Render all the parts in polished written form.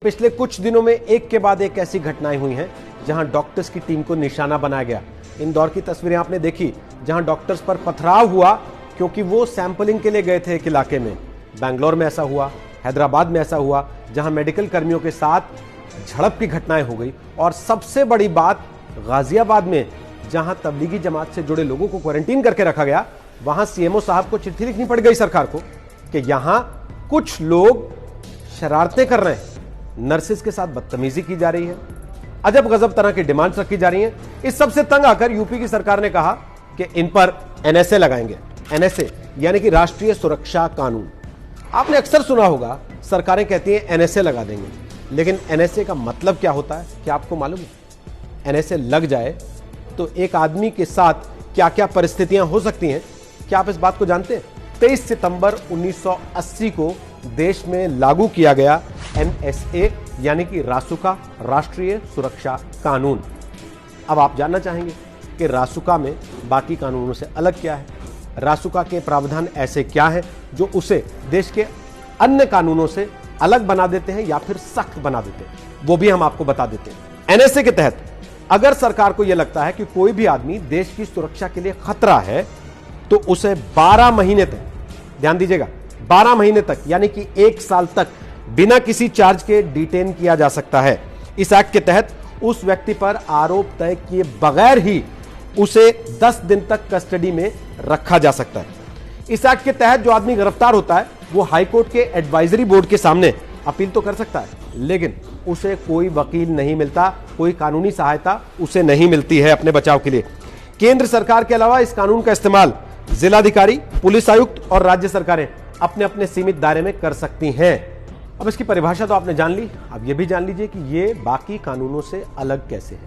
पिछले कुछ दिनों में एक के बाद एक ऐसी घटनाएं हुई हैं जहां डॉक्टर्स की टीम को निशाना बनाया गया। इंदौर की तस्वीरें आपने देखी जहां डॉक्टर्स पर पथराव हुआ क्योंकि वो सैंपलिंग के लिए गए थे एक इलाके में। बेंगलोर में ऐसा हुआ, हैदराबाद में ऐसा हुआ जहां मेडिकल कर्मियों के साथ झड़प की घटनाएं हो गई। और सबसे बड़ी बात, गाजियाबाद में जहां तबलीगी जमात से जुड़े लोगों को क्वारंटीन करके रखा गया, वहां सीएमओ साहब को चिट्ठी लिखनी पड़ गई सरकार को कि यहां कुछ लोग शरारतें कर रहे हैं, नर्सेस के साथ बदतमीजी की जा रही है, अजब गजब तरह की डिमांड्स रखी जा रही हैं। इस सबसे तंग आकर यूपी की सरकार ने कहा कि इन पर एनएसए लगाएंगे। एनएसए यानी कि राष्ट्रीय सुरक्षा कानून। आपने अक्सर सुना होगा सरकारें कहती हैं एनएसए लगा देंगे, लेकिन एनएसए का मतलब क्या होता है क्या आपको मालूम है? एनएसए लग जाए तो एक आदमी के साथ क्या क्या परिस्थितियां हो सकती हैं, क्या आप इस बात को जानते हैं? 23 सितंबर 1980 को देश में लागू किया गया एनएसए यानी कि रासुका, राष्ट्रीय सुरक्षा कानून। अब आप जानना चाहेंगे कि रासुका में बाकी कानूनों से अलग क्या है, रासुका के प्रावधान ऐसे क्या हैं जो उसे देश के अन्य कानूनों से अलग बना देते हैं या फिर सख्त बना देते हैं, वो भी हम आपको बता देते हैं। एनएसए के तहत अगर सरकार को यह लगता है कि कोई भी आदमी देश की सुरक्षा के लिए खतरा है तो उसे 12 महीने तक, ध्यान दीजिएगा, 12 महीने तक यानी कि 1 साल तक बिना किसी चार्ज के डिटेन किया जा सकता है। इस एक्ट के तहत उस व्यक्ति पर आरोप तय किए बगैर ही उसे 10 दिन तक कस्टडी में रखा जा सकता है। इस एक्ट के तहत जो आदमी गिरफ्तार होता है वो हाईकोर्ट के एडवाइजरी बोर्ड के सामने अपील तो कर सकता है, लेकिन उसे कोई वकील नहीं मिलता, कोई कानूनी सहायता उसे नहीं मिलती है अपने बचाव के लिए। केंद्र सरकार के अलावा इस कानून का इस्तेमाल जिलाधिकारी, पुलिस आयुक्त और राज्य सरकारें अपने अपने सीमित दायरे में कर सकती हैं। अब इसकी परिभाषा तो आपने जान ली, अब यह भी जान लीजिए कि ये बाकी कानूनों से अलग कैसे है।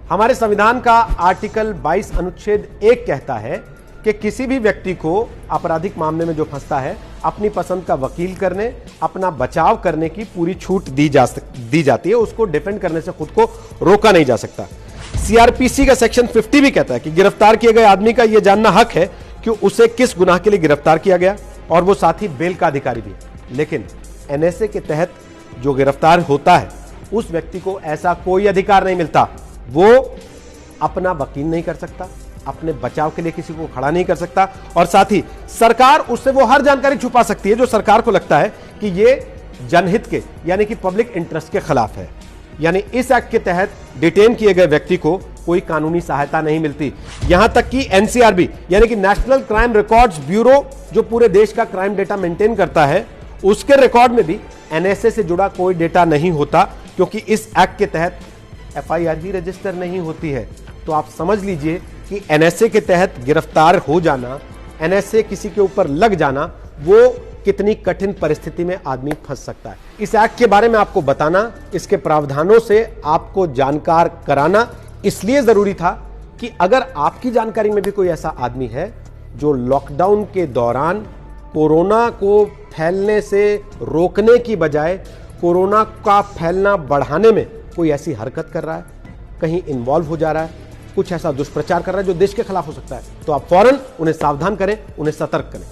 हमारे संविधान का आर्टिकल 22 अनुच्छेद 1 कहता है कि किसी भी व्यक्ति को आपराधिक मामले में जो फंसता है, अपनी पसंद का वकील करने, अपना बचाव करने की पूरी छूट दी जाती है। उसको डिफेंड करने से खुद को रोका नहीं जा सकता। सीआरपीसी का सेक्शन 50 भी कहता है कि गिरफ्तार किए गए आदमी का यह जानना हक है कि उसे किस गुनाह के लिए गिरफ्तार किया गया, और वो साथ ही बेल का अधिकारी भी है। लेकिन एनएसए के तहत जो गिरफ्तार होता है उस व्यक्ति को ऐसा कोई अधिकार नहीं मिलता। वो अपना वकील नहीं कर सकता, अपने बचाव के लिए किसी को खड़ा नहीं कर सकता, और साथ ही सरकार उससे वो हर जानकारी छुपा सकती है जो सरकार को लगता है कि ये जनहित के यानी कि पब्लिक इंटरेस्ट के खिलाफ है। यानी इस एक्ट के तहत डिटेन किए गए व्यक्ति को कोई कानूनी सहायता नहीं मिलती। यहां तक कि एनसीआरबी यानी कि नेशनल क्राइम रिकॉर्ड्स ब्यूरो, जो पूरे देश का क्राइम डेटा मेंटेन करता है, उसके रिकॉर्ड में भी एनएसए से जुड़ा कोई डेटा नहीं होता, क्योंकि इस एक्ट के तहत एफआईआर भी रजिस्टर नहीं होती है। तो आप समझ लीजिए कि एनएसए के तहत गिरफ्तार हो जाना, एनएसए किसी के ऊपर लग जाना, वो कितनी कठिन परिस्थिति में आदमी फंस सकता है। इस एक्ट के बारे में आपको बताना, इसके प्रावधानों से आपको जानकार कराना इसलिए जरूरी था कि अगर आपकी जानकारी में भी कोई ऐसा आदमी है जो लॉकडाउन के दौरान कोरोना को फैलने से रोकने की बजाय कोरोना का फैलना बढ़ाने में कोई ऐसी हरकत कर रहा है, कहीं इन्वॉल्व हो जा रहा है, कुछ ऐसा दुष्प्रचार कर रहा है जो देश के खिलाफ हो सकता है, तो आप फौरन उन्हें सावधान करें, उन्हें सतर्क करें।